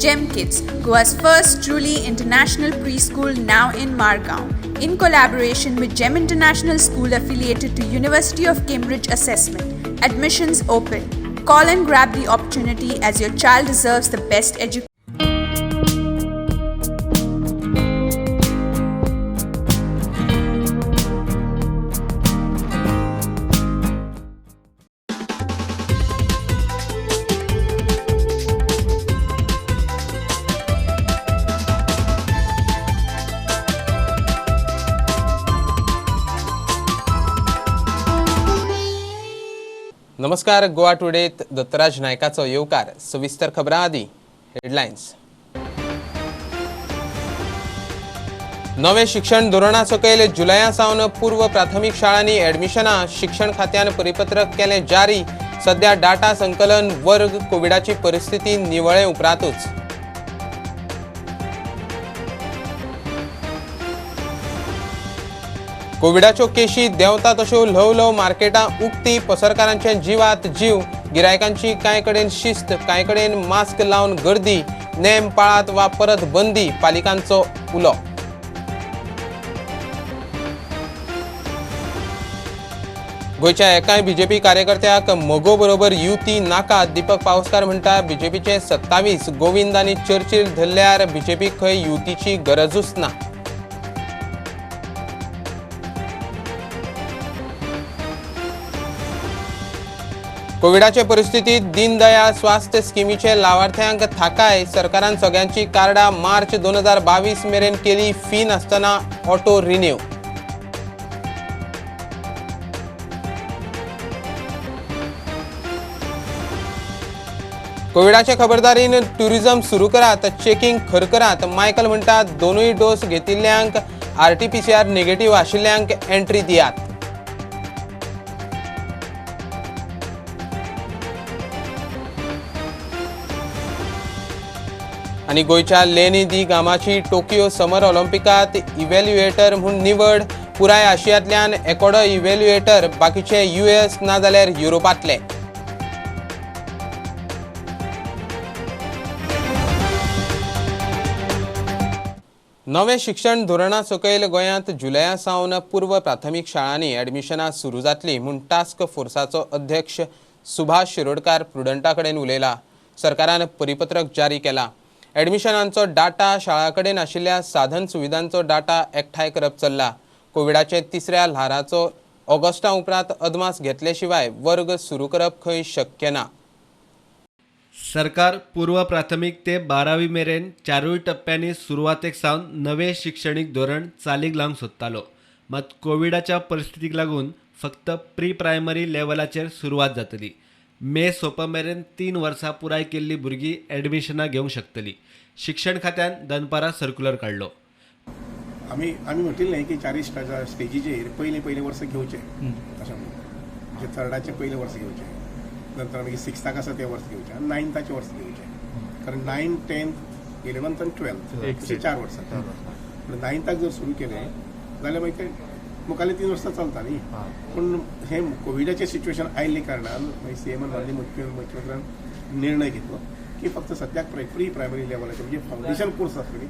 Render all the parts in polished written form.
GEM Kids, Goa's first truly international preschool now in Margao, in collaboration with GEM International School affiliated to University of Cambridge Assessment. Admissions open. Call and grab the opportunity as your child deserves the best education. नमस्कार. गोवा टुडेत दत्तराज नायकाचो येवकार. सविस्तर खबरां आदी headlines. नवे शिक्षण धोरणा सकयल जुलया सावन पूर्व प्राथमिक शाळांनी ॲडमिशनां शिक्षण खात्यान परिपत्रक केले जारी. सध्या डाटा संकलन वर्ग कोविडाची परिस्थिती निवळे उपरांतूच. कोविडाच्यो केशी देंवता तश्यो ल्हव ल्हव मार्केटां उक्ती. पसरकारांच्या जिवात जीव. गिरायकांची कांय कडेन शिस्त, कांय कडेन मास्क लावन गर्दी. नेम पाळात वा परत बंदी, पालिकांचो उलो. गोंयच्या एकाय बीजेपी कार्यकर्त्याक मोगो बरोबर युती नाका. दीपक पावसकार म्हणटा बीजेपीचे 27 गोविंद आनी चर्चिल धरल्यार बीजेपीक खंय युतीची गरजूच ना. कोविडाचे परिस्थितीत दीनदयाळ स्वास्थ्य स्किमीचे लावार्थ्यांक थाकाय. सरकारान सगळ्यांची कार्डां मार्च 2022 मेरेन केली फी नासतना ऑटो रिन्यू. कोविडाचे खबरदारीन टुरिझम सुरू करात. चेकिंग खरखरात. मायकल म्हणटा दोनूय डोस घेतिल्ल्यांक RT-PCR नेगेटिव्ह आशिल्ल्यांक एंट्री दियात. आणि गोयच्या लेनी दी गामाची टोकियो समर ऑलिम्पिकात इव्हॅल्युएटर म्हणून निवड. पुराय आशियांतल्यान एकोडो इव्हॅल्युएटर, बाकीचे US नाजाल्यार युरोपांतले. नवे शिक्षण धोरणा सकयल गोंयांत जुलया सावन पूर्व प्राथमीक शाळांनी ॲडमिशनां सुरू जातली म्हूण टास्क फोर्साचो अध्यक्ष सुभाष शिरोडकार प्रुडंटा कडेन उलयला. सरकारान परिपत्रक जारी केला. ॲडमिशनांचो डाटा, शाळा कडेन आशिल्ल्या साधन सुविधांचो डाटा एकठांय करप चल्ला. कोविडाचे तिसऱ्या ल्हाराचो ऑगस्टा उपरांत अदमास घेतले शिवाय वर्ग सुरू करप खंय शक्य ना. सरकार पूर्व प्राथमिक ते 12वी मेरेन चारूय टप्प्यांनी सुरवातेक सावन नवे शिक्षणीक धोरण चालीक लावंक सोदतालो. मात कोविडाच्या परिस्थितीक लागून फक्त प्री प्रायमरी लेव्हलाचेर सुरवात जातली. मे सोंप मेरेन 3 वर्सां पुराय केल्ली भुरगीं ॲडमिशनां घेवंक शकतलीं. शिक्षण खात्यान दनपारां सर्क्युलर काडलो. आम्ही म्हटिल्लें की 4 स्टेजीचेर पयले वर्स घेवचे अशें म्हणजे थर्डाचे पयले वर्स घेवचे, नंतर मागीर 6थाक आसा ते वर्स घेवचे आनी 9थाचे वर्स घेवचे. कारण 9, 10, 11th आनी 12th अशे 4 वर्सां. 9थाक जर सुरू केलें जाल्यार मागीर ते मुखाल्ले 3 वर्सां चलता न्ही. पूण हे कोविडाचें सिच्युएशन आयिल्ले कारणान मागीर CMन माननीय मुख्यमंत्र्यान निर्णय घेतलो की फक्त सद्याक प्री प्रायमरी लेवलाचे म्हणजे फावंडेशन कोर्स आसतली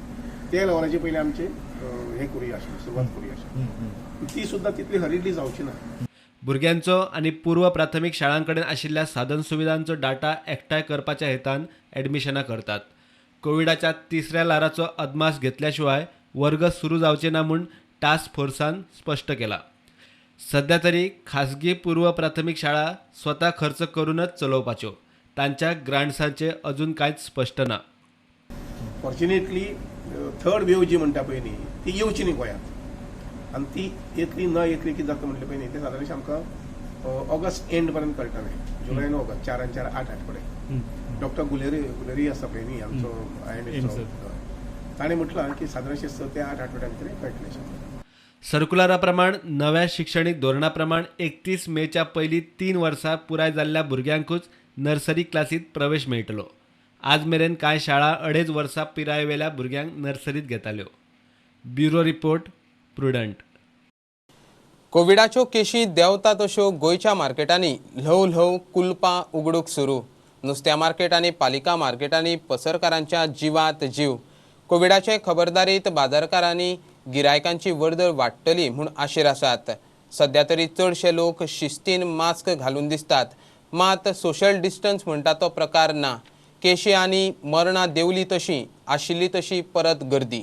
त्या लेवलाचे पयलीं आमचे हे करूया आशिल्ली, सुरवात करूया आशिल्ली. ती सुद्दां तितली हरिडली जावची ना. भुरग्यांचो आनी पूर्व प्राथमीक शाळां कडेन आशिल्ल्या साधन सुविधांचो डाटा एकठांय करपाच्या हेतान ॲडमिशनां करतात. कोविडाच्या तिसऱ्या ल्हाराचो अदमास घेतल्या शिवाय वर्ग सुरू जावचे ना म्हूण टास्क फोर्सान स्पश्ट केला. सध्या तरी खासगी पूर्व प्राथमीक शाळा स्वता खर्च करूनच चलोवपाच्यो. तांच्या ग्रांट्सांचे अजून कांयच स्पश्ट ना. फॉर्च्युनेटली थर्ड वेव जी म्हणटा पळय न्ही ती येवची न्ही गोंयांत, आनी ती येतली न येतली कितें जाता म्हटलें पळय न्ही तें सादारणशें आमकां ऑगस्ट एंड पर्यंत कळटलें. जुलय आनी ऑगस्ट 4 आनी 4 8 आठवडे. डॉक्टर गुलेरी आसा पळय न्ही आमचो IMSचो, ताणें म्हटलां की सादारणशें 6 ते 8 आठवड्यां भितर कळटलें. सर्क्युलरा प्रमाण नव्या शिक्षणीक धोरणा प्रमाण 31 मेच्या पयलीं 3 वर्सां पुराय जाल्ल्या भुरग्यांकूच नर्सरी क्लासीत प्रवेश मेळटलो. आज मेरेन कांय शाळा 2.5 वर्सां पिरायेवेल्या भुरग्यांक नर्सरीत घेताल्यो. Bureau report, Prudent. कोविडाच्यो केशी देंवता तश्यो गोंयच्या मार्केटांनी ल्हव ल्हव कुलपां उगडूंक सुरू. नुस्त्या मार्केट आणि पालिका मार्केटांनी पसरकारांच्या जिवात जीव. कोविडाचे खबरदारीत बाजारकारांनी गिरायकांची वर्दळ वाडटली म्हूण आशेर आसात. सध्या तरी चडशे लोक शिस्तीन मास्क घालून दिसतात, मात सोशल डिस्टन्स म्हणटा तो प्रकार ना. केशी आनी मरणां देवली तशी आशिल्ली तशी परत गर्दी.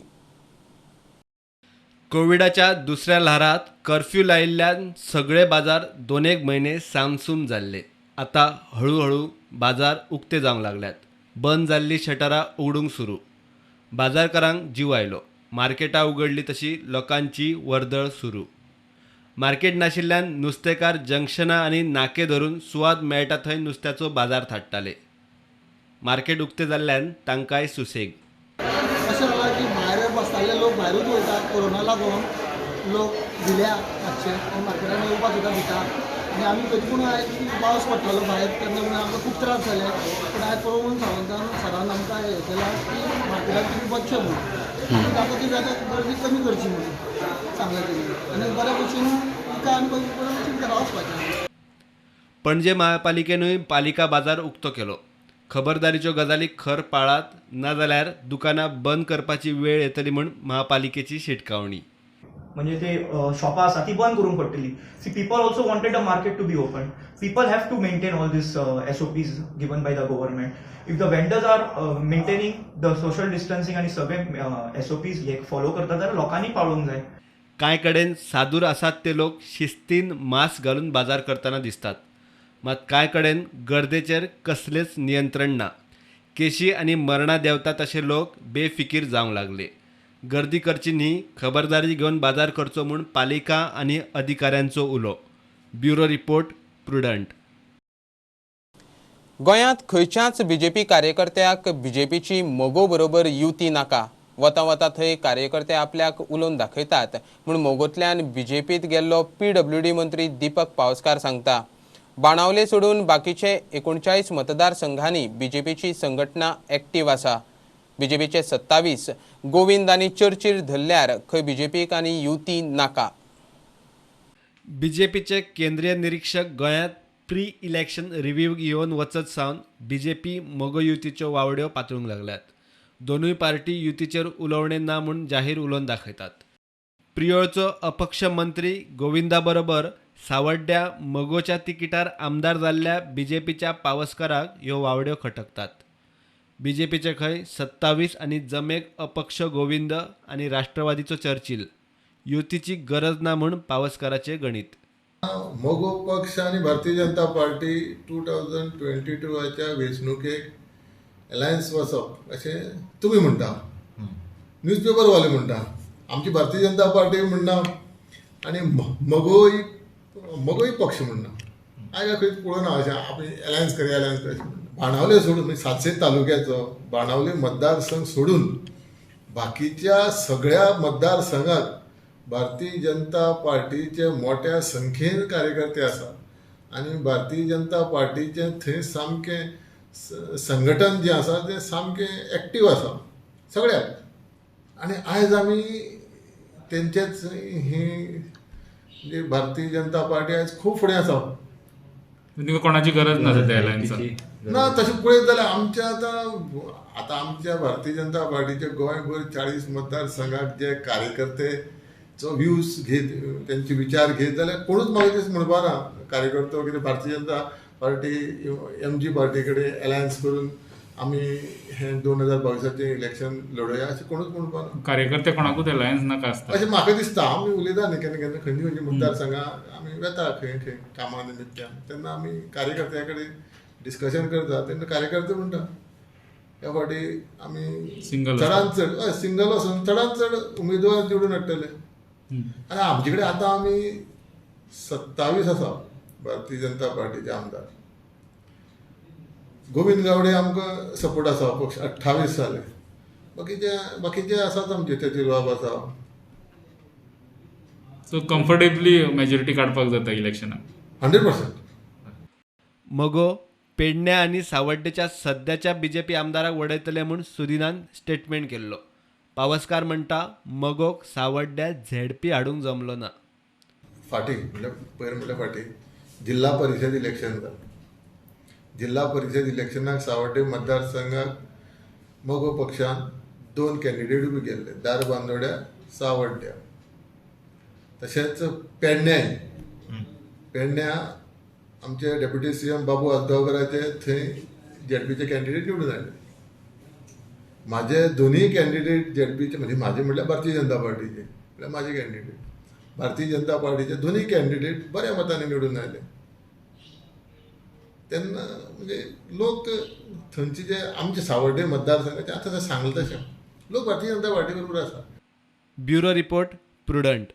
कोविडाच्या दुसऱ्या ल्हारात कर्फ्यू लायिल्ल्यान सगळे बाजार 2-1 म्हयने सामसूम जाल्ले. आता हळूहळू बाजार उक्ते जावंक लागल्यात. बंद जाल्ली शटरां उगडूंक सुरू. बाजारकारांक जीव आयलो. मार्केटां उगडली तशी लोकांची वर्दळ सुरू. मार्केट नाशिल्ल्यान नुस्तेकार जंक्शनां आनी नाके धरून सुवात मेळटा थंय नुस्त्याचो बाजार थाट्टाले. मार्केट उक्ते जाल्ल्यान तांकांय सुसेग. अशें जाला की भायर बसताले लोक भायरूच वयतात. कोरोना लागून लोक भिल्या मातशे आनी मार्केटान येवपाक सुद्दां भिता. आनी आमी तरी पूण आयज पावस पडटालो भायर तेन्ना म्हणून आमकां खूब त्रास जाले. पूण आयज पळोवन सावंतान सरान आमकां हें केलां की मार्केटान तुमी बसचें म्हणून. ताका कितें जाता गर्दी कमी करची म्हणून सांगलें तेणी. आनी बऱ्या भशेन तिका आनी बऱ्या भशेन घरा वचपाचें. पणजे महापालिकेनूय पालिका बाजार उक्तो केलो. खबरदारीच्यो गजाली खर पाळात, नाजाल्यार दुकानां बंद करपाची वेळ येतली म्हूण महापालिकेची शिटकावणी. म्हणजे ते शॉपां आसा ती बंद करूंक पडटली. See people also wanted a market to be open. People have to maintain all these SOPs given by the government. If the vendors are maintaining the social distancing आनी सगळे SOPs हे फॉलो करतात जाल्यार लोकांनी पाळूंक जाय. कांय कडेन सादूर आसात ते लोक शिस्तीन मास्क घालून बाजार करतना दिसतात, मात कांय कडेन गर्देचेर कसलेंच नियंत्रण ना. केशी आनी मरणां देंवतात अशे लोक बेफिकीर जावंक लागले. गर्दी करची न्ही, खबरदारी घेवन बाजार करचो म्हूण पालिका आनी अधिकाऱ्यांचो उलो. Bureau report, prudent. गोंयांत खंयच्याच BJP कार्यकर्त्याक BJPची मोगो बरोबर युती नाका. वता वता थंय कार्यकर्ते आपल्याक उलोवन दाखयतात म्हूण मोगोंतल्यान BJPत गेल्लो PWD मंत्री दीपक पावसकार सांगता. बाणावले सोडून बाकीचे 39 मतदारसंघांनी BJPची संघटना एक्टीव आसा. BJPचे 27 गोविंद आनी चर्चीर धरल्यार खंय BJPक आनी युती नाका. BJPचे केंद्रीय निरीक्षक गोंयांत प्री इलेक्शन रिव्ह्यूक येवन वचत सावन BJP मोगो युतीच्यो वावड्यो पातळूंक लागल्यात. दोनूय पार्टी युतीचेर उलोवणे ना म्हूण जाहीर उलोवन दाखयतात. प्रियोळचो अपक्ष मंत्री गोविंदा बरोबर सावड्ड्या मगोच्या तिकिटार आमदार जाल्ल्या BJPच्या पावसकाराक ह्यो वावड्यो खटकतात. BJPचे खंय 27 आनी जमेक अपक्ष गोविंद आनी राष्ट्रवादीचो चर्चिल. युतीची गरज ना म्हूण पावसकाराचे गणित. मोगो पक्ष आणि भारतीय जनता पार्टी 2022च्या वेंचणुकेक अलायन्स वचप अशें तुमी म्हणटा, न्यूजपेपरवाले म्हणटा, आमची भारतीय जनता पार्टी म्हणना आनी मोगोय पक्ष म्हणना. आयज खंय पळोवना अशें आमी अलायन्स करया म्हणटा. बाणावले सोडून 700 तालुक्याचो बाणावले मतदारसंघ सोडून बाकीच्या सगळ्या मतदारसंघात भारतीय जनता पार्टीचे मोठ्या संख्येन कार्यकर्ते आसात आनी भारतीय जनता पार्टीचे थंय सामकें संघटन जें आसा तें सामकें एक्टीव आसा सगळ्याक. आनी आयज आमी तेंचेच ही जी भारतीय जनता पार्टी आयज खूब फुडें आसा. कोणाची गरज ना सध्या अलायन्साक ना. तशें पळयत जाल्यार आमच्या आतां आमच्या भारतीय जनता पार्टीचे गोंयभर 40 मतदारसंघाक जे कार्यकर्तेचो व्ह्यूज घेत, तेंचे विचार घेत जाल्यार कोणूच म्हाका दिसता म्हणपा ना कार्यकर्तो कितें Bharatiya Janata party MG party कडेन अलायन्स करून आमी हें 2022चें इलेक्शन लडोया अशें कोणूच म्हणपा ना. कार्यकर्ते कोणाकूच अलायन्स नाका आसता अशें म्हाका दिसता. आमी उलयता न्ही केन्ना केन्ना खंयची खंयची मतदारसंघां आमी वेता खंय खंय कामा निमित्यान, तेन्ना आमी कार्यकर्त्या कडेन डिस्कशन करता तेन्ना कार्यकर्ते म्हणटा ह्या फावटी आमी चडांत चड सिंगल वचून चडांत चड उमेदवार निवडून हाडटले. आनी आमचे कडेन आतां आमी 27 आसा भारतीय जनता पार्टीचे आमदार. गोविंद गावडे आमकां सपोर्ट आसा पक्ष 28 जाले. बाकीचे आसात आमचे तेचेर बाब आसा. सो कम्फर्टेबली मेजॉरिटी काडपाक जाता इलेक्शनाक 100%. मगो पेडण्या आनी सावड्डेच्या सध्याच्या BJP आमदाराक वडयतले म्हूण सुदिनान स्टेटमेंट केल्लो. पावसकार म्हणटा मगोक सावड्ड्या ZP हाडूंक जमलो ना. फाटी म्हणल्यार फाटी जिल्हा परिशद इलेक्शन जालें. जिल्हा परिषद इलेक्शनाक सावड्डे मतदारसंघाक मोगो पक्षान 2 कॅन्डिडेट बी गेल्ले, दारबांदोड्या, सावड्ड्या. तशेंच पेडण्या आमचे डेप्युटी CM बाबू आजगांवकराचे थंय ZPचे कॅन्डिडेट निवडून आयले. माझे दोन्ही कॅन्डिडेट ZPचे म्हणजे माझे म्हटल्यार भारतीय जनता पार्टीचे, म्हटल्यार माझे कॅन्डिडेट भारतीय जनता पार्टीचे दोन्ही कॅन्डिडेट बऱ्या मतांनी निवडून आयले. तेन्ना म्हणजे लोक थंयचे जे आमचे सावड्डे मतदारसंघाचे आतां ते सांगले तशें लोक भारतीय जनता पार्टी बरोबर आसा. Bureau report prudent.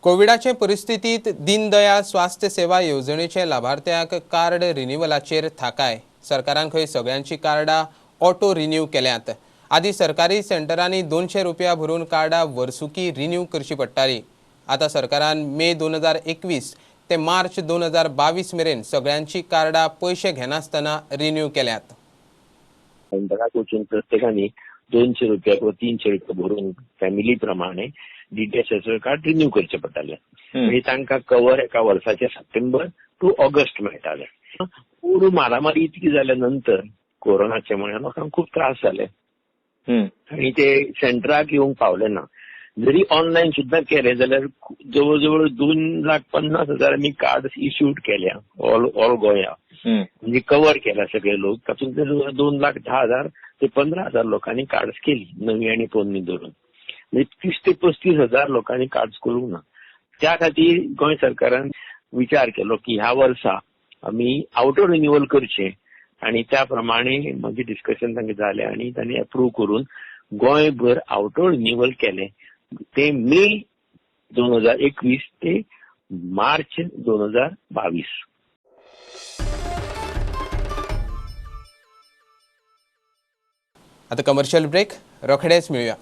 कोविडाचे परिस्थितीत दीनदयाळ स्वास्थ्य सेवा येवजणेचे लाभार्थ्याक कार्ड रिन्युवलाचेर थाकाय. सरकारान खंय सगळ्यांची कार्डां ऑटो रिन्यू केल्यात. आदी सरकारी सेंटरांनी 200 रुपया भरून कार्डां वर्सुकी रिन्यू करची पडटाली. आता सरकारान मे 2021 ते मार्च 2022 मेरेन सगळ्यांची कार्डां पयशे घेनासतना रिन्यू केल्यात. सेंटराक वचून प्रत्येकानी 200 रुपया किंवा 300 रुपया भरून फॅमिली प्रमाणे DTHS कार्ड रिन्यू करचे पडटाले. म्हणजे तांकां कवर एका वर्साचे सप्टेंबर टू ऑगस्ट मेळटाले. पूर्ण मारामारी इतकी जाल्या नंतर कोरोनाचे मुळे लोकांक खूप त्रास जाले आणि ते सेंटराक येवंक पावले ना. जरी ऑनलाईन सुद्धा केले जाल्यार जवळजवळ 2,50,000 आमी कार्ड इश्यूड केल्या ऑल गोंया. म्हणजे कव्हर केला सगळे लोक. तातूंत 2,10,000 ते 15,000 लोकांनी कार्ड्स केली नवी आणि पोरणी धरून. म्हणजे 30,000 ते 35,000 लोकांनी कार्ड्स करूंक ना. त्या खातीर गोंय सरकारान विचार केलो की ह्या वर्सा आमी ऑटो रिन्युअल करचे आणि त्या प्रमाणे मागे डिस्कशन तांचे जाले आणि तांणी अप्रूव्ह करून गोंयभर ऑटो रिन्युअल केले. ते मे 2021 ते मार्च 2022. आता कमर्शियल ब्रेक रोखडेच मिळूया.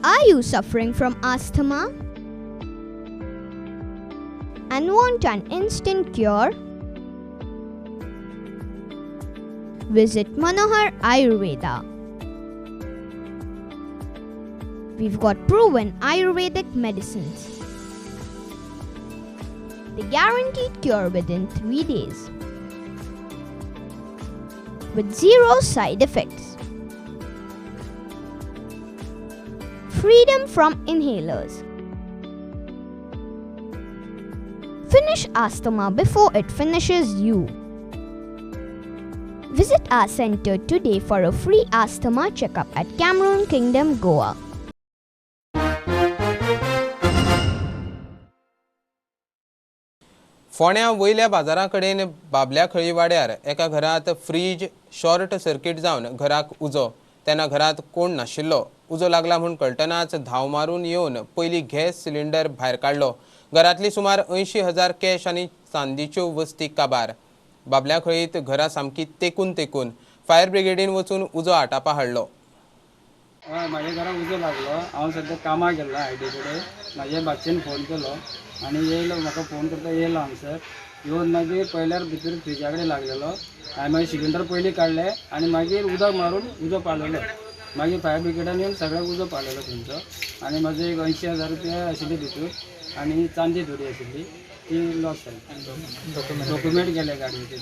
Are you suffering from asthma and want an instant cure? Visit Manohar Ayurveda. We've got proven Ayurvedic medicines. The guaranteed cure within 3 days with 0 side effects. Freedom from inhalers. Finish asthma before it finishes you. Visit our center today for a free asthma checkup at Cameron Kingdom, Goa. फोंड्या वयल्या बाजारा कडेन बाबल्या खळी वाड्यार एका घरात fridge short circuit जावन घराक उजो. तेन्ना घरात कोण नाशिल्लो. उजो लागला म्हूण कळटनाच धांव मारून येवन पयलीं गॅस सिलिंडर भायर काडलो. घरांतली सुमार 80,000 कॅश आनी चांदीच्यो वस्ती काबार. बाबल्या खळीत घरां सामकी तेकून फायर ब्रिगेडीन वचून उजो आटापा हाडलो. माझ्या घरा उजो लागलो. हांव सध्या कामाक गेल्लो ID कडेन. म्हाज्या बाचेन फोन केलो आनी येयलो. म्हाका फोन करता येयलो हांगसर. येवन मागीर पयल्यार भितर फ्रिजा कडेन लागलेलो. हांवें मागीर सिलिंडर पयलीं काडले आनी मागीर उदक मारून उजो पाळलेलो. मागीर फायर ब्रिगेडान येवन सगळ्याक उजो पाळलेलो थंयचो. आनी म्हाजे 80,000 रुपया आशिल्ले भितर आनी चांदी थोडी आशिल्ली ती लॉस जाली. डॉक्युमेंट गेले गाडयेचे.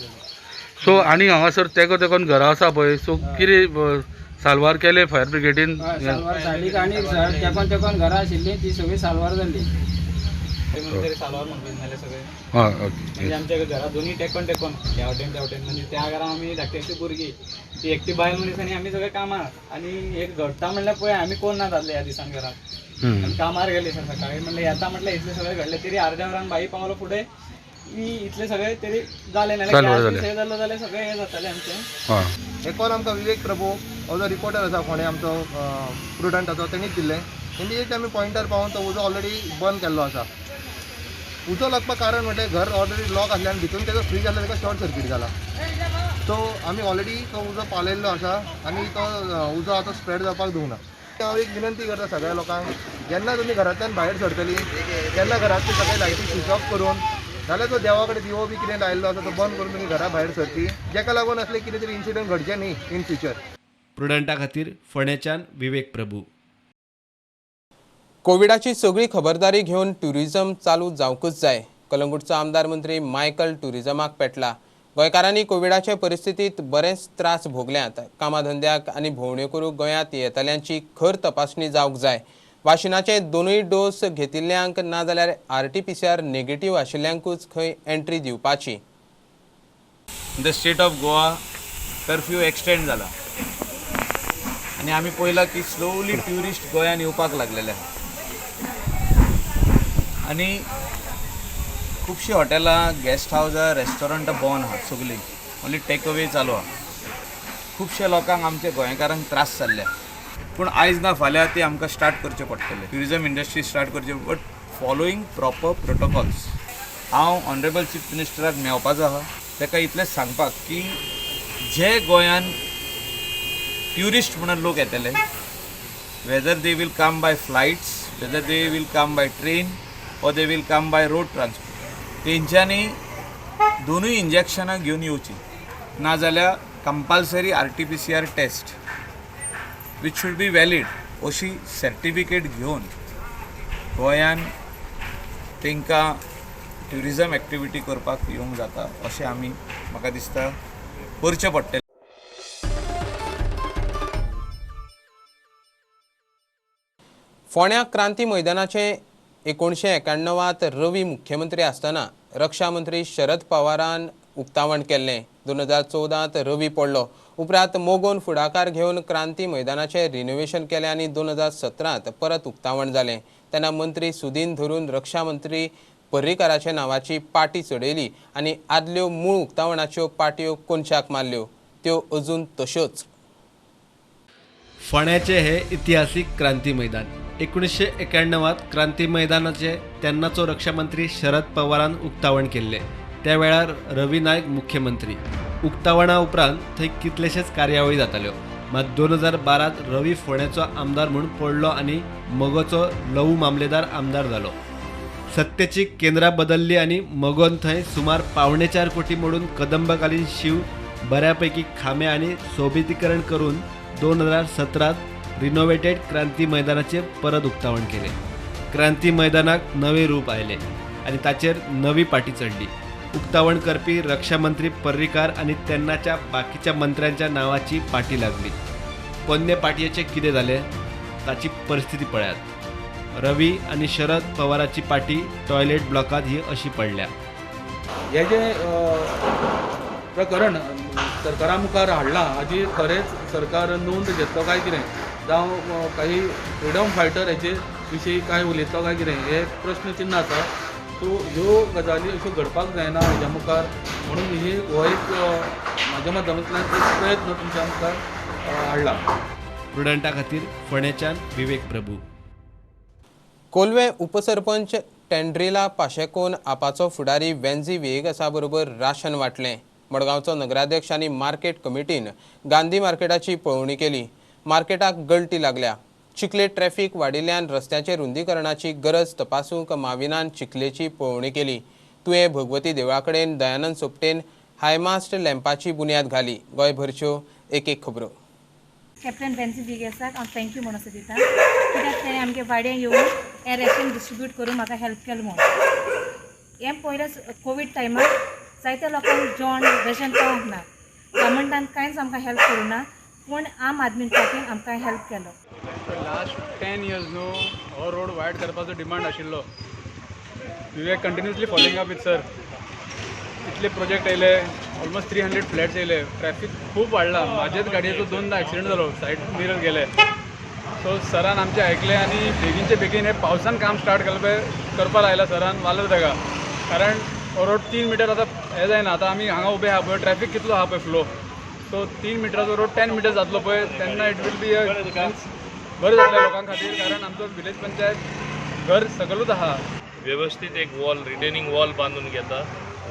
सो आनी हांगासर तेकोन घरा आसा पळय. सो कितें साल्वार केले फायर ब्रिगेडीन? साल्वार सायडीक आनी तेकोन घरां आशिल्ली ती सगळी साल्वार जाली. साल्वार म्हणून जाले सगळे. म्हणजे आमच्या घरा दोन्ही टेकोन ह्या वटेन त्या वटेन. म्हणजे त्या घरा आमी धाकटी भुरगीं ती एकटी बायल मनीस आनी आमी सगळे कामाक. आनी एक घडटा म्हणल्यार पळय आमी कोण ना जातले ह्या दिसान घरात. कामार गेले सर सकाळी. म्हणलें येता म्हटल्यार इतले सगळे घडले. तरी अर्द्या वरान बाई पावलो फुडें इतले सगळे तरी जाले नाल्यार जालो जाल्यार सगळे हे जाताले आमचे. एक कॉल आमकां विवेक प्रभू हो जो रिपोर्टर आसा फोंड्या आमचो प्रुडंटाचो तेणीच दिल्ले. इमिडिएट आमी पॉयंटार पावून तो उजो ऑलरेडी बंद केल्लो आसा. उजो लागपाक कारण म्हटल्यार घर ऑलरेडी लॉक आसलें आनी भितून तेजो फ्रीज आसलो तेका शॉर्ट सर्कीट जाला. सो आमी ऑलरेडी तो उजो पालयल्लो आसा आनी तो उजो आतां स्प्रेड जावपाक दिवना. हांव एक विनंती करता सगळ्या लोकांक, जेन्ना तुमी घरांतल्यान भायर सरतली तेन्ना घरांतली सगळे लायटी स्विच ऑफ करून नाल्यार तो देवा कडेन दिवो बी कितें लायल्लो आसा तो बंद करून तुमी घरा भायर सरची, जेका लागून असले कितें तरी इन्सिडंट घडचे न्ही इन फ्युचर. प्रुडंटा खातीर फोंडेच्यान विवेक प्रभू. कोविडाची सगळी खबरदारी घेवन टुरिझम चालू जावंकूच जाय. कलंगूटचो आमदार मंत्री मायकल टुरिझमाक पेटला. गोंयकारांनी कोविडाचे परिस्थितीत बरेच त्रास भोगल्यात. कामाधंद्याक आनी भोंवड्यो करूंक गोंयांत येतल्यांची खर तपासणी जावंक जाय. वाशिनाचे दोनूय डोस घेतिल्ल्यांक नाजाल्यार RT-PCR नेगेटिव्ह आशिल्ल्यांकूच खंय एंट्री दिवपाची. The state of Goa curfew extend जाला आनी आमी पळयलां की स्लोली ट्युरिस्ट गोंयांत येवपाक लागलेले आहा आनी खुबशीं हॉटेलां, गेस्ट हावजां, रेस्टॉरंटां बंद आहात सगळीं. ओन्ली टेक अवे चालू आहा. खुबशे लोकांक आमच्या गोंयकारांक त्रास जाल्ले. पूण आयज ना फाल्यां ते आमकां स्टार्ट करचें पडटलें. ट्युरिझम इंडस्ट्री स्टार्ट करचें, बट फॉलोईंग प्रॉपर प्रोटोकॉल्स. हांव ऑनरेबल चीफ मिनिस्टराक मेळपाचो आहा. ताका इतलेंच सांगपाक की जे गोंयान ट्युरिस्ट म्हणून लोक येतले, whether they will come by flights, whether they will come by train or they will come by road transport, तेंच्यांनी दोनूय इंजेक्शनां घेवन येवची, नाजाल्यार compulsory RT-PCR test which should be valid अशी सर्टिफिकेट घेवन गोंयान तांकां ट्युरिझम एक्टिविटी करपाक येवंक जाता अशें आमी म्हाका दिसता करचें पडटलें. फोंड्या क्रांती मैदानाचे 1991 रवी मुख्यमंत्री आसतना रक्षा मंत्री शरद पवारान उक्तावण केल्लें. 2014 रवी पडलो. उपरांत मोगोन फुडाकार घेवन क्रांती मैदानाचें रिनोव्हेशन केलें आनी 2017 परत उक्तावण जालें. तेन्ना मंत्री सुदीन धरून रक्षा मंत्री पर्रीकाराचे नांवाची पाटी चडयली आनी आदल्यो मूळ उक्तावणाच्यो पाटयो कोनशाक मारल्यो, त्यो अजून तश्योच. फोंड्याचे हे इतिहासीक क्रांती मैदान 1991 क्रांती मैदानाचे तेन्नाचो रक्षा मंत्री शरद पवारान उक्तावण केल्ले. त्या वेळार रवी नायक मुख्यमंत्री. उक्तावणा उपरांत थंय कितलेशेच कार्यावळी जाताल्यो. मात 2012 रवी फोंड्याचो आमदार म्हूण पडलो आनी मगोचो लवू मामलेदार आमदार जालो. सत्तेची केंद्रां बदलली आनी मगोन थंय सुमार 4.25 कोटी मोडून कदंबकालीन शिव बऱ्यापैकी खांबे आनी सोबितीकरण करून 2017 रिनोव्हेटेड क्रांती मैदानाचे परत उक्तावण केले. क्रांती मैदानाक नवे रूप आयले आनी ताचेर नवी पाटी चढली. उक्तावण करपी रक्षा मंत्री पर्रीकार आनी तेन्नाच्या बाकीच्या मंत्र्यांच्या नांवाची पाटी लागली. पोन्ने पाटयेचें कितें जालें ताची परिस्थिती पळयात. रवी आनी शरद पवाराची पाटी टॉयलेट ब्लॉकात ही अशी पडल्या. हे जे प्रकरण सरकारा मुखार हाडला हाची खरेंच सरकार नोंद घेतलो काय कितें, जावं काही फ्रिडम फायटर हेचे विशीं काय उलयतलो काय कितें, हे प्रश्न चिन्ह आसा. सो ह्यो गजाली अश्यो घडपाक जायना हेच्या मुखार, म्हणून ही हो एक म्हाज्या माध्यमांतल्यान एक प्रयत्न तुमच्या मुखार हाडला. प्रुडंटा खातीर फोंडेच्यान विवेक प्रभू. कोलवे उपसरपंच टेंड्रिला पाशेकोन आपाचो फुडारी वेंझी वेगासा बरोबर राशन वाटलें. मडगांवचो नगराध्यक्ष आनी मार्केट कमिटीन गांधी मार्केटाची पळोवणी केली. मार्केटाक गळटी लागल्या. चिखले ट्रॅफिक वाडिल्ल्यान रस्त्याचे रुंदीकरणाची गरज तपासूंक माविनान चिखलेची पळोवणी केली. तुवें भगवती देवळा कडेन दयानंद सोपटेन हायमास्ट लॅम्पाची बुन्याद घाली. गोंयभरच्यो एक खबरो. कॅप्टन वेंझी वेगासाक हांव थँक्यू म्हणून असो दिता, कित्याक तेणें आमगे वाड्यान येवन हें रेशन डिस्ट्रिब्यूट करून म्हाका हेल्प केलें म्हणून. हें पयलें कोवीड टायमार जायत्या लोकांक जेवण रेशन पावोंक ना. गव्हर्मेंटान कांयच आमकां हेल्प करूं ना, पूण आम आदमी पार्टीन आमकां हेल्प केलो. लास्ट 10 years न्हू हो रोड वायड करपाचो डिमांड आशिल्लो. We are continuously following up with sir. इतले प्रोजेक्ट येयले, ऑलमोस्ट 300 फ्लॅट्स येयले. ट्रॅफिक खूब वाडला. म्हाजेच गाडयेचो 2दा एक्सिडेंट जालो, सायड मिरर गेले. सो सरान आमचें आयकलें आनी बेगीनचे बेगीन हे पावसान काम स्टार्ट करपाक लायला सरान. वालोर ताका, कारण हो रोड 3 मिटर आतां हें जायना. आतां आमी हांगा उबे आहा पळय, ट्रॅफिक कितलो आहा पळय फ्लो, सो 3 मिटराचो रोड 10 मिटर जातलो पळय, तेन्ना इट वील बी बरें जातलें लोकां खातीर. कारण आमचो विलेज पंचायत घर सकलूच आहा. व्यवस्थित एक वॉल रिटेनिंग वॉल बांधून घेता.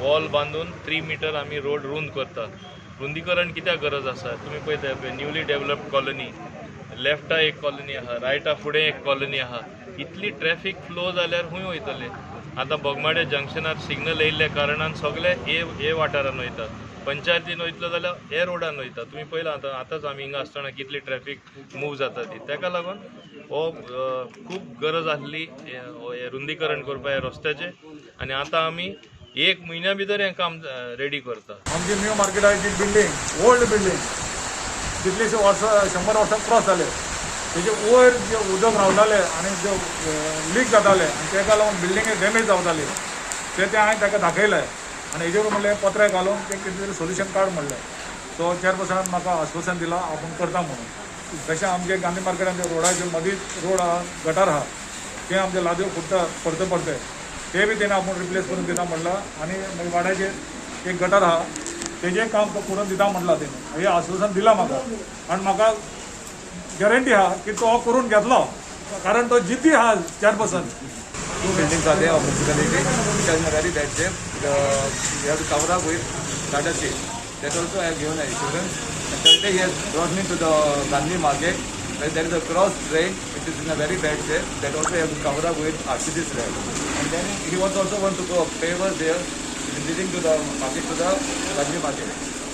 वॉल बांधून 3 मीटर आमी रोड रुंद करता. रुंदीकरण कित्याक गरज आसा तुमी पळयता न्यूली डेव्हलप्ड कॉलनी लेफ्टा एक कॉलनी आहा रायटा फुडें एक कॉलनी आहा. इतली ट्रॅफिक फ्लो जाल्यार खंय वयतले. आतां बोगमाडे जंक्शनार सिग्नल येयल्ल्या कारणान सगळे ए वाठारान वयतात. पंचायतीन वयतलो जाल्यार हे रोडान वयता. तुमी पळयलां आतांच आमी हिंगा आसतना कितली ट्रॅफिक मूव जाता ती. ताका लागून हो खूब गरज आसली हे रुंदीकरण करपा ह्या रस्त्याचें. आनी आतां आमी 1 म्हयन्या भितर हें काम रेडी करता. आमची न्यू मार्केटाची बिल्डींग ओल्ड बिल्डींग कितलीशीं वर्सां 100 वर्सां क्रॉस जाले. तेजे वयर जे उदक रावताले आनी जे लीक जाताले आनी ताका लागून बिल्डींगे डॅमेज जावताली ते हांवें ताका दाखयलें आनी हेजेर म्हणलें पत्रे घालून तें कितें तरी सोल्युशन काड म्हणलें. सो चेअरपर्सनान म्हाका आश्वासन दिलां आपूण करता म्हणून. जशें आमचे गांधी मार्केटाचे रोडाचे मदींच रोड आहा गटार आहा ते आमचे लाद्यो फुटता पडते ते बी तेणें आपूण रिप्लेस करून दिता म्हणला. आनी मागीर वाड्याचेर एक गटार आहा तेजें काम तो करून दिता म्हणला तेणें. हें आश्वासन दिलां म्हाका आनी म्हाका गॅरंटी आहा की तो करून घेतलो कारण तो जिद्दी आहा chairperson. 2 buildings are there of municipality which are in a very bad shape. We have to cover up with Tata Steel. That also I have given an insurance. And Thursday he has brought me to the Gandhi market where there is a cross drain which is in a very bad shape. That also I have to cover up with RCC slab. And then he also wants to go pavers there leading to the market to the Gandhi market.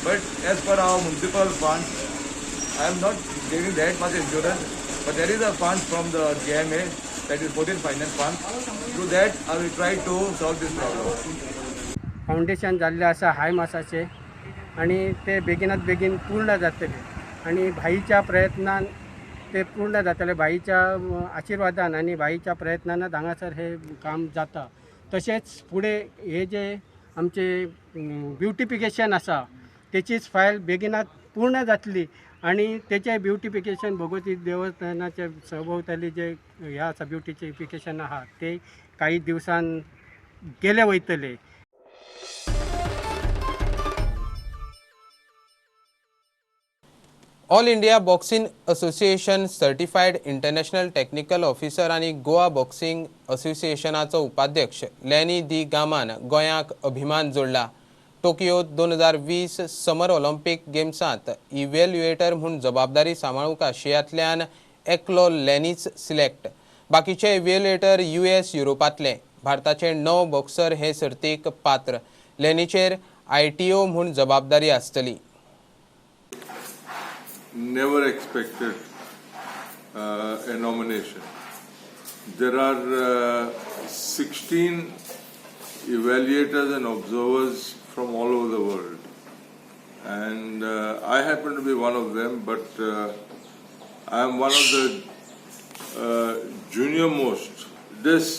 But as per our municipal funds, I am not giving that much insurance. But there is a fund from the GMA that is 14 finance fund. Through that I will try to solve this problem. Foundation जाल्लें आसा हाय मासाचे आणि ते बेगिनात बेगीन पूर्ण जातले आणि भाईच्या प्रयत्नान ते पूर्ण जातले. भाईच्या आशीर्वादान आणि भाईच्या प्रयत्नान हांगासर हे काम जाता. तशेंच फुडें हे जे आमचे ब्युटिफिकेशन आसा तेचीच फायल बेगिनात पूर्ण जातली आणि तेचे ब्युटिफिकेशन भगवती देवस्थानाचे सभोवताली जे हे आसा ब्युटिफिकेशन आहा ते काही दिवसान गेले वयतले. All India Boxing Association certified international technical officer आणि गोवा बॉक्सिंग असोसिएशनाचो उपाध्यक्ष लॅनी दी गामान गोंयाक अभिमान जोडला. टोकियो 2020 समर ऑलिंपिक गेम्सांत इव्हॅल्युएटर म्हणून जबाबदारी सांबाळूंक आशियांतल्यान एकलो लॅनीच सिलेक्ट. बाकीचे इव्हॅल्युएटर US युरोपांतले. भारताचे 9 बॉक्सर हे सर्तीक पात्र. लॅनीचेर ITO म्हणून जबाबदारी आसतली. Never expected a nomination. There are 16 evaluators and observers from all over the world, and I happen to be one of them, but I am one of the junior most. This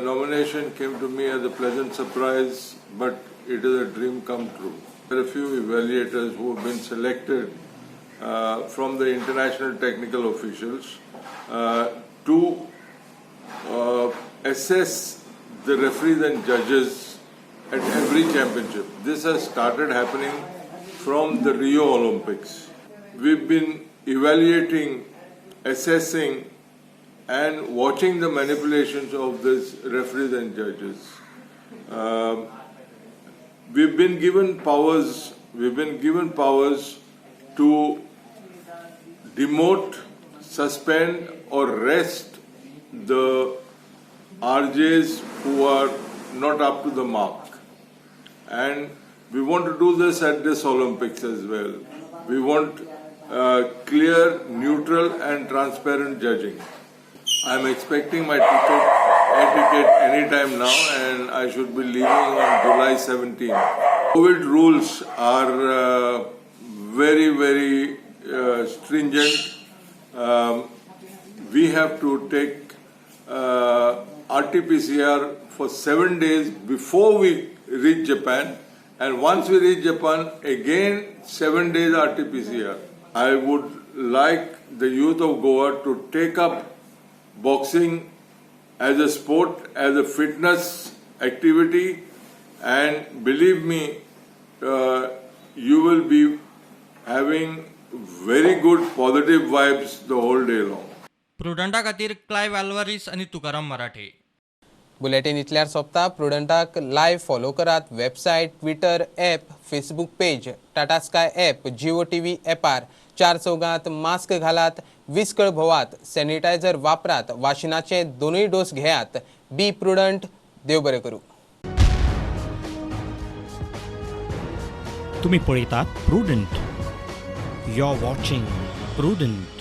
nomination came to me as a pleasant surprise, but it is a dream come true. There are a few evaluators who have been selected from the international technical officials to assess the referees and judges at every championship. This has started happening from the Rio Olympics. We've been evaluating, assessing and watching the manipulations of these referees and judges. We've been given powers to demote, suspend or rest the RJs who are not up to the mark. And we want to do this at this Olympics as well. We want clear, neutral and transparent judging. I'm expecting my ticket anytime now and I should be leaving on July 17th. COVID rules are very, very stringent. We have to take RT-PCR for 7 days before we reach Japan, and once we reach Japan, again 7 days RT-PCR. I would like the youth of Goa to take up boxing as a sport, as a fitness activity, and believe me, you will be having very good positive vibes the whole day long. प्रुडंटा खातीर Clive Alvares आनी तुकाराम मराठे. Bulletin इतल्यार सोंपता. प्रुडंटाक live follow करात. Website, Twitter app, Facebook page, Tata Sky app, Jio TV ॲपार. 4 चौगांत mask घालात, विस्कळ भोवात, सॅनिटायझर वापरात, वाशिनाचे 2 डोस घेयात. बी प्रुडंट. देव बरें करूं. तुम्ही पळयतात Prudent. You are watching prudent.